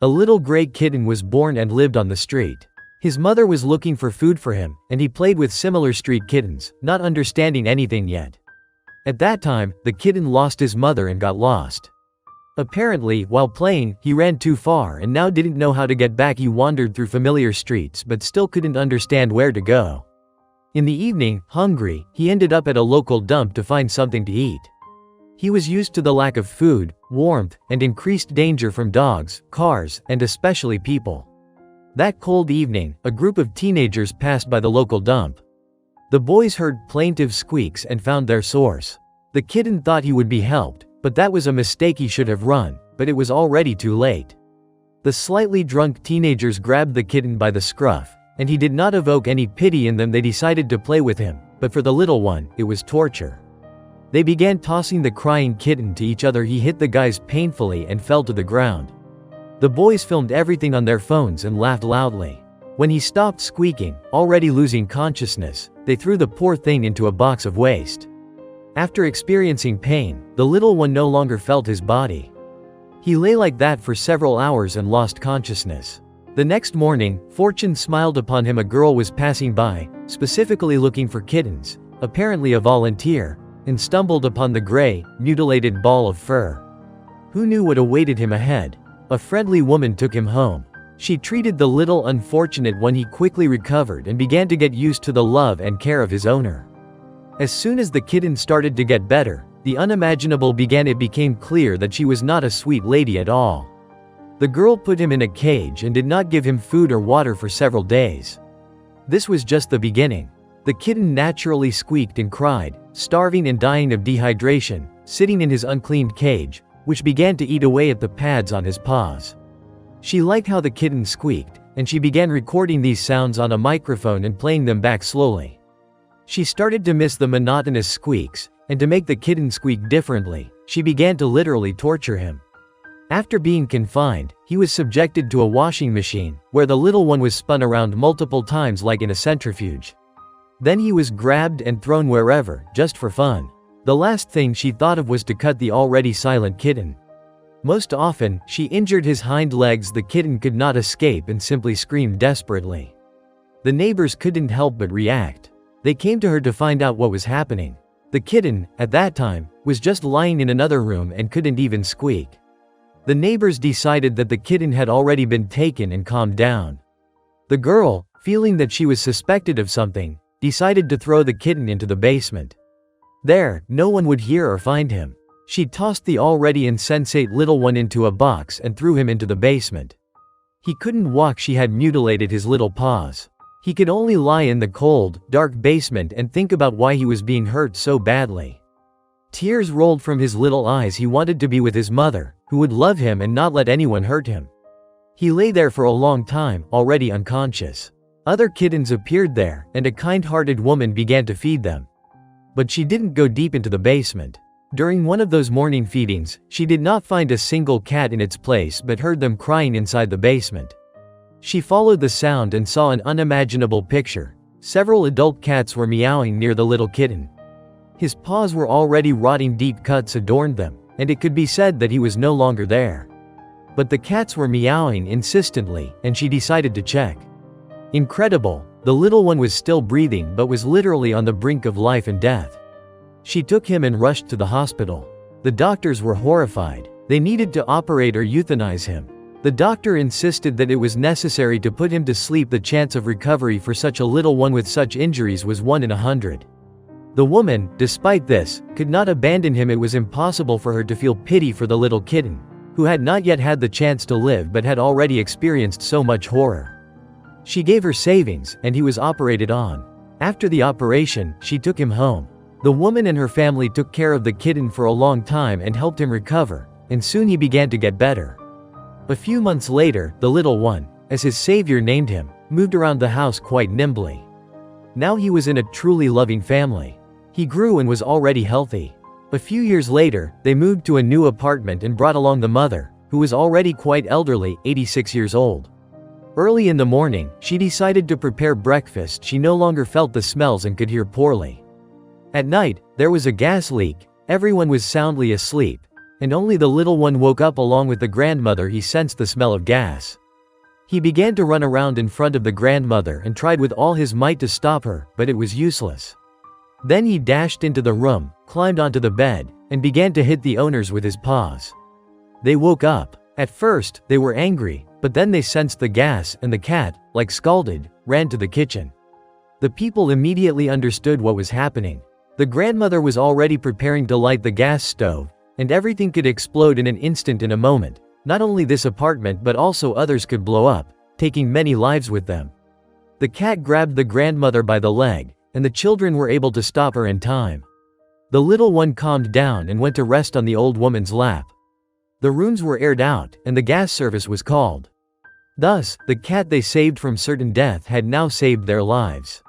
A little gray kitten was born and lived on the street. His mother was looking for food for him, and he played with similar street kittens, not understanding anything yet. At that time, the kitten lost his mother and got lost. Apparently, while playing, he ran too far and now didn't know how to get back. He wandered through familiar streets but still couldn't understand where to go. In the evening, hungry, he ended up at a local dump to find something to eat. He was used to the lack of food, warmth, and increased danger from dogs, cars, and especially people. That cold evening, a group of teenagers passed by the local dump. The boys heard plaintive squeaks and found their source. The kitten thought he would be helped, but that was a mistake. He should have run, but it was already too late. The slightly drunk teenagers grabbed the kitten by the scruff, and he did not evoke any pity in them. They decided to play with him, but for the little one, it was torture. They began tossing the crying kitten to each other. He hit the guys painfully and fell to the ground. The boys filmed everything on their phones and laughed loudly. When he stopped squeaking, already losing consciousness, they threw the poor thing into a box of waste. After experiencing pain, the little one no longer felt his body. He lay like that for several hours and lost consciousness. The next morning, fortune smiled upon him. A girl was passing by, specifically looking for kittens, apparently a volunteer, and stumbled upon the gray, mutilated ball of fur. Who knew what awaited him ahead? A friendly woman took him home. She treated the little unfortunate one. He quickly recovered and began to get used to the love and care of his owner. As soon as the kitten started to get better, the unimaginable began. It became clear that she was not a sweet lady at all. The girl put him in a cage and did not give him food or water for several days. This was just the beginning. The kitten naturally squeaked and cried, starving and dying of dehydration, sitting in his uncleaned cage, which began to eat away at the pads on his paws. She liked how the kitten squeaked, and she began recording these sounds on a microphone and playing them back slowly. She started to miss the monotonous squeaks, and to make the kitten squeak differently, she began to literally torture him. After being confined, he was subjected to a washing machine, where the little one was spun around multiple times like in a centrifuge. Then he was grabbed and thrown wherever, just for fun. The last thing she thought of was to cut the already silent kitten. Most often, she injured his hind legs. The kitten could not escape and simply screamed desperately. The neighbors couldn't help but react. They came to her to find out what was happening. The kitten, at that time, was just lying in another room and couldn't even squeak. The neighbors decided that the kitten had already been taken and calmed down. The girl, feeling that she was suspected of something, decided to throw the kitten into the basement. There, no one would hear or find him. She tossed the already insensate little one into a box and threw him into the basement. He couldn't walk. She had mutilated his little paws. He could only lie in the cold, dark basement and think about why he was being hurt so badly. Tears rolled from his little eyes. He wanted to be with his mother, who would love him and not let anyone hurt him. He lay there for a long time, already unconscious. Other kittens appeared there, and a kind-hearted woman began to feed them. But she didn't go deep into the basement. During one of those morning feedings, she did not find a single cat in its place but heard them crying inside the basement. She followed the sound and saw an unimaginable picture. Several adult cats were meowing near the little kitten. His paws were already rotting. Deep cuts adorned them, and it could be said that he was no longer there. But the cats were meowing insistently, and she decided to check. Incredible, the little one was still breathing but was literally on the brink of life and death. She took him and rushed to the hospital. The doctors were horrified. They needed to operate or euthanize him. The doctor insisted that it was necessary to put him to sleep. The chance of recovery for such a little one with such injuries was 1 in 100. The woman, despite this, could not abandon him. It was impossible for her to feel pity for the little kitten, who had not yet had the chance to live but had already experienced so much horror. She gave her savings, and he was operated on. After the operation, she took him home. The woman and her family took care of the kitten for a long time and helped him recover, and soon he began to get better. A few months later, the little one, as his savior named him, moved around the house quite nimbly. Now he was in a truly loving family. He grew and was already healthy. A few years later, they moved to a new apartment and brought along the mother, who was already quite elderly, 86 years old. Early in the morning, she decided to prepare breakfast. She no longer felt the smells and could hear poorly. At night, there was a gas leak. Everyone was soundly asleep, and only the little one woke up. Along with the grandmother, he sensed the smell of gas. He began to run around in front of the grandmother and tried with all his might to stop her, but it was useless. Then he dashed into the room, climbed onto the bed, and began to hit the owners with his paws. They woke up. At first, they were angry, but then they sensed the gas, and the cat, like scalded, ran to the kitchen. The people immediately understood what was happening. The grandmother was already preparing to light the gas stove, and everything could explode in an instant. In a moment, not only this apartment but also others could blow up, taking many lives with them. The cat grabbed the grandmother by the leg, and the children were able to stop her in time. The little one calmed down and went to rest on the old woman's lap. The rooms were aired out, and the gas service was called. Thus, the cat they saved from certain death had now saved their lives.